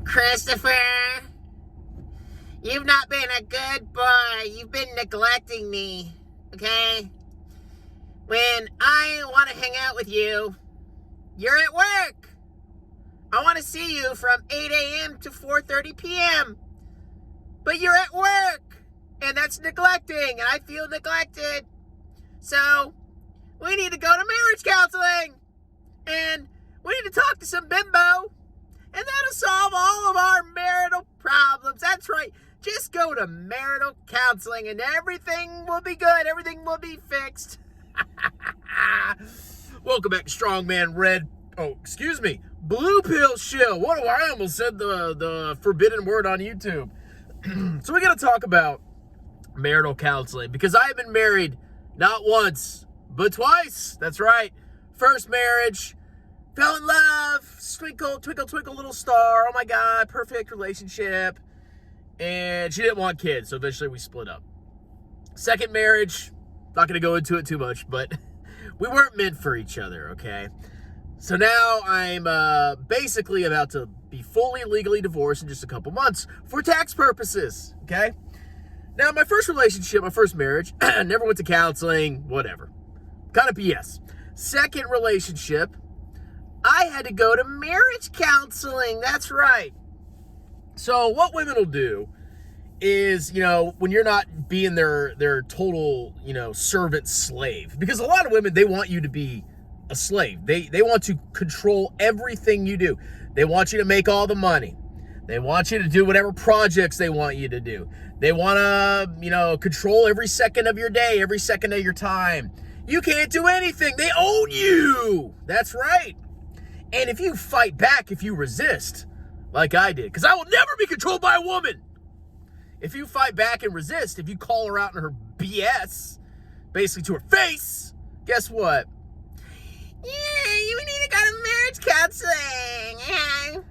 Christopher, you've not been a good boy. You've been neglecting me, okay? When I want to hang out with you, you're at work. I want to see you from 8 a.m. to 4:30 p.m. But you're at work, and that's neglecting, and I feel neglected. So, we need to go to marriage counseling, and we need to talk to some bimbo, and that'll solve all of our marital problems. That's right. Just go to marital counseling, and everything will be good. Everything will be fixed. Welcome back to Strongman Blue Pill Shill. What do I almost said the forbidden word on YouTube. So we're going to talk about marital counseling because I have been married not once, but twice. That's right. First marriage, fell in love, twinkle, twinkle, twinkle, little star. Oh my God, perfect relationship. And she didn't want kids, so eventually we split up. Second marriage, not going to go into it too much, but we weren't meant for each other, okay? So now I'm basically about to be fully legally divorced in just a couple months for tax purposes, okay? Now, my first relationship, my first marriage, never went to counseling, whatever. Kind of BS. Second relationship, I had to go to marriage counseling. That's right. So what women will do is, when you're not being their total, servant slave, because a lot of women, they want you to be a slave. They want to control everything you do. They want you to make all the money. They want you to do whatever projects they want you to do. They want to, control every second of your day, every second of your time. You can't do anything. They own you. That's right. And if you fight back, if you resist, like I did, because I will never be controlled by a woman. If you fight back and resist, if you call her out in her BS, basically to her face, guess what? Yeah, you need to go to marriage counseling. Yeah.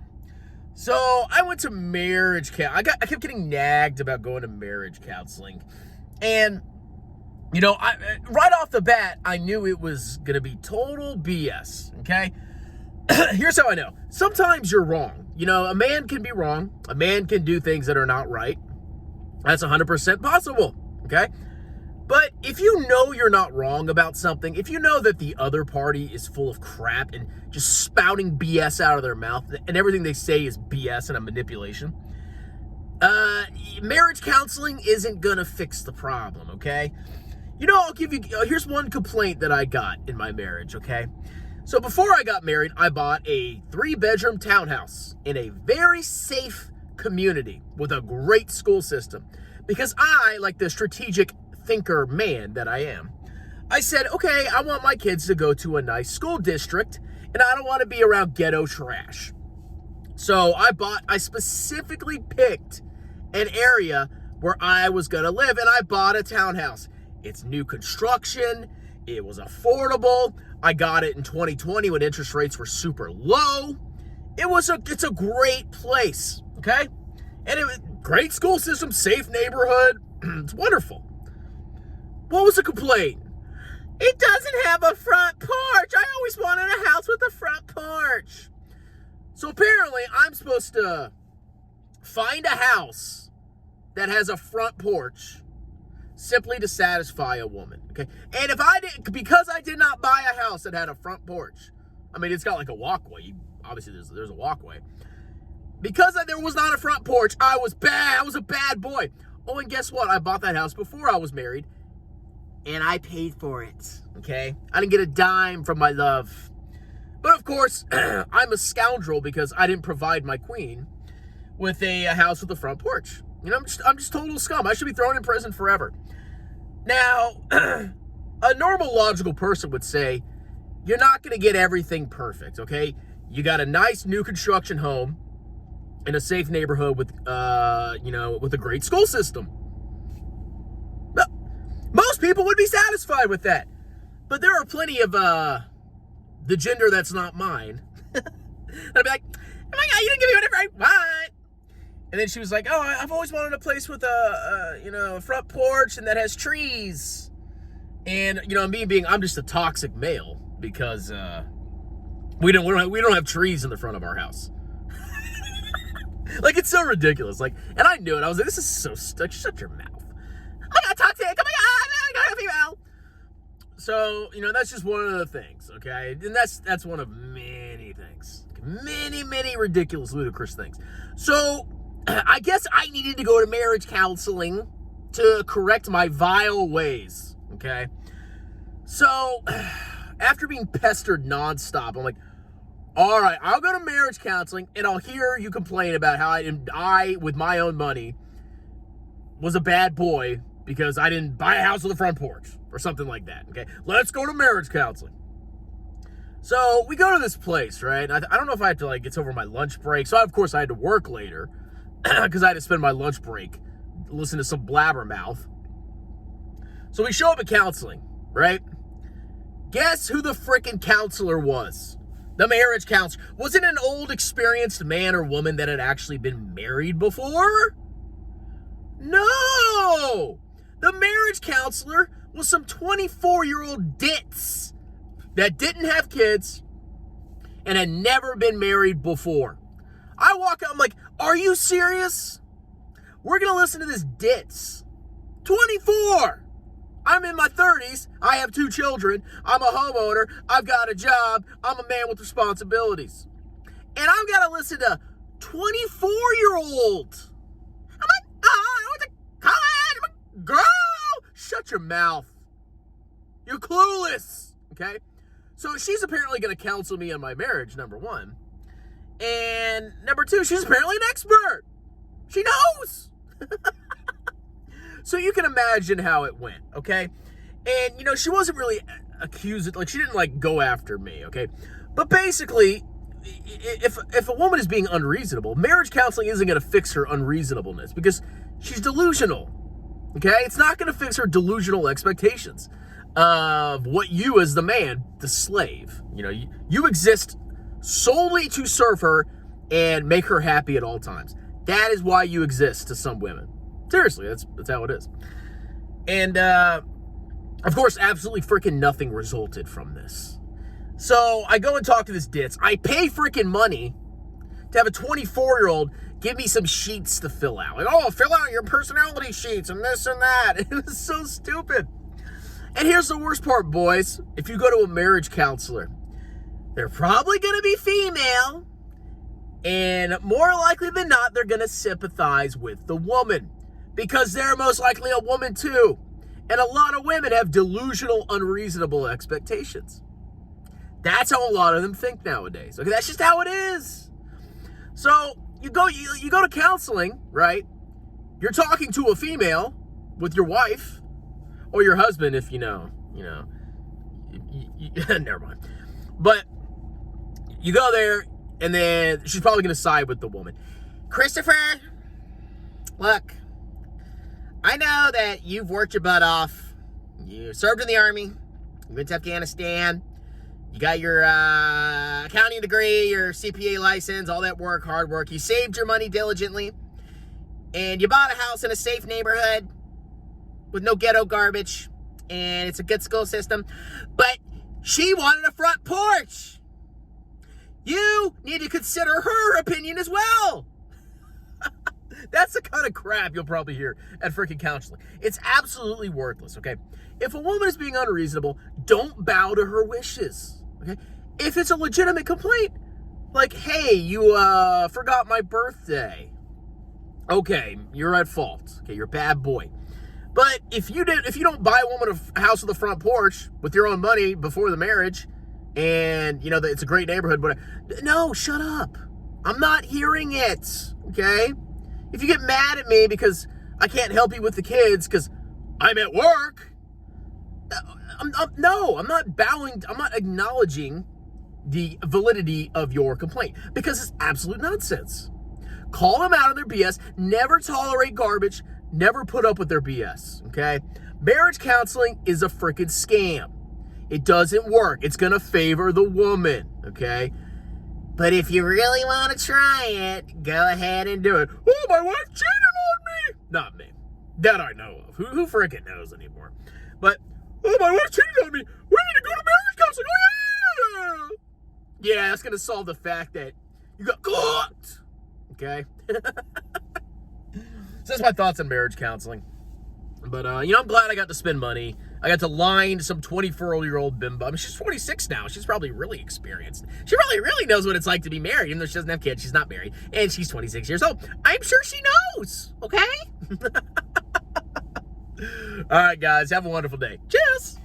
So I went to marriage counseling. I kept getting nagged about going to marriage counseling. And, right off the bat, I knew it was going to be total BS, okay? Here's how I know. Sometimes you're wrong. A man can be wrong. A man can do things that are not right. That's 100% possible, okay? But if you know you're not wrong about something, if you know that the other party is full of crap and just spouting BS out of their mouth, and everything they say is BS and a manipulation, marriage counseling isn't gonna fix the problem, okay? I'll give you, here's one complaint that I got in my marriage, okay? So before I got married, I bought a 3-bedroom townhouse in a very safe community with a great school system. Because I, like the strategic thinker man that I am, I said, okay, I want my kids to go to a nice school district, and I don't want to be around ghetto trash. So I specifically picked an area where I was going to live, and I bought a townhouse. It's new construction. It was affordable. I got it in 2020 when interest rates were super low. It's a great place, okay? And it was great school system, safe neighborhood. It's wonderful. What was the complaint? It doesn't have a front porch. I always wanted a house with a front porch. So apparently I'm supposed to find a house that has a front porch simply to satisfy a woman, okay? And because I did not buy a house that had a front porch, it's got like a walkway. Obviously there's a walkway. Because there was not a front porch, I was bad. I was a bad boy. Oh, and guess what? I bought that house before I was married, and I paid for it, okay? I didn't get a dime from my love. But of course, I'm a scoundrel because I didn't provide my queen with a house with a front porch. I'm just total scum. I should be thrown in prison forever. Now, a normal logical person would say, you're not going to get everything perfect, okay? You got a nice new construction home in a safe neighborhood with a great school system. Most people would be satisfied with that. But there are plenty of the gender that's not mine. I'd be like, oh my God, you didn't give me whatever I want. And then she was like, oh, I've always wanted a place with a front porch and that has trees. And, I'm just a toxic male because we don't have trees in the front of our house. It's so ridiculous. Like, and I knew it. I was like, this is so stuck. Shut your mouth. I got toxic. Oh my God, I got a female. So, that's just one of the things, okay? And that's one of many things. Many, many ridiculous, ludicrous things. So, I guess I needed to go to marriage counseling to correct my vile ways, okay? So, after being pestered nonstop, I'm like, all right, I'll go to marriage counseling, and I'll hear you complain about how I, with my own money, was a bad boy because I didn't buy a house with a front porch or something like that, okay? Let's go to marriage counseling. So we go to this place, right? I don't know if I had to, like, it's over my lunch break. So, of course, I had to work later because I had to spend my lunch break listening to some blabbermouth. So we show up at counseling, right? Guess who the freaking counselor was? The marriage counselor. Was it an old, experienced man or woman that had actually been married before? No! The marriage counselor was some 24-year-old ditz that didn't have kids and had never been married before. I walk out, I'm like, are you serious? We're going to listen to this ditz. 24! I'm in my 30s. I have 2 children. I'm a homeowner. I've got a job. I'm a man with responsibilities. And I've got to listen to 24-year-old. I'm like, I went to college. I'm a girl. Shut your mouth. You're clueless. Okay? So she's apparently going to counsel me on my marriage, number one. And number 2, she's apparently an expert. She knows. So you can imagine how it went, okay? And, she wasn't really accused, like, she didn't, like, go after me, okay? But basically, if a woman is being unreasonable, marriage counseling isn't going to fix her unreasonableness because she's delusional, okay? It's not going to fix her delusional expectations of what you as the man, the slave, you exist solely to serve her and make her happy at all times. That is why you exist to some women. Seriously, that's how it is. And, of course, absolutely freaking nothing resulted from this. So I go and talk to this ditz. I pay freaking money to have a 24-year-old give me some sheets to fill out. Like, oh, fill out your personality sheets and this and that. It was so stupid. And here's the worst part, boys. If you go to a marriage counselor, they're probably going to be female. And more likely than not, they're going to sympathize with the woman. Because they're most likely a woman too. And a lot of women have delusional, unreasonable expectations. That's how a lot of them think nowadays. Okay, that's just how it is. So you go to counseling, right? You're talking to a female with your wife or your husband if never mind. But you go there and then she's probably going to side with the woman. Christopher, look, I know that you've worked your butt off. You served in the Army. You went to Afghanistan. You got your accounting degree, your CPA license, all that work, hard work. You saved your money diligently. And you bought a house in a safe neighborhood with no ghetto garbage. And it's a good school system. But she wanted a front porch. You need to consider her opinion as well. That's the kind of crap you'll probably hear at freaking counseling. It's absolutely worthless, okay? If a woman is being unreasonable, don't bow to her wishes, okay? If it's a legitimate complaint, like, hey, you forgot my birthday. Okay, you're at fault. Okay, you're a bad boy. But if you don't buy a woman a house with a front porch with your own money before the marriage, and it's a great neighborhood, but no, shut up. I'm not hearing it, okay? If you get mad at me because I can't help you with the kids because I'm at work, I'm not bowing. I'm not acknowledging the validity of your complaint because it's absolute nonsense. Call them out on their BS. Never tolerate garbage. Never put up with their BS, okay? Marriage counseling is a freaking scam. It doesn't work. It's going to favor the woman, okay? But if you really want to try it, go ahead and do it. Oh, my wife cheated on me. Not me. That I know of. Who freaking knows anymore? But, oh, my wife cheated on me. We need to go to marriage counseling. Oh, yeah. Yeah, that's going to solve the fact that you got caught. okay? So that's my thoughts on marriage counseling. But, I'm glad I got to spend money. I got to line some 24-year-old bimbo. I mean, she's 26 now. She's probably really experienced. She really, really knows what it's like to be married. Even though she doesn't have kids, she's not married. And she's 26 years old. I'm sure she knows, okay? All right, guys. Have a wonderful day. Cheers.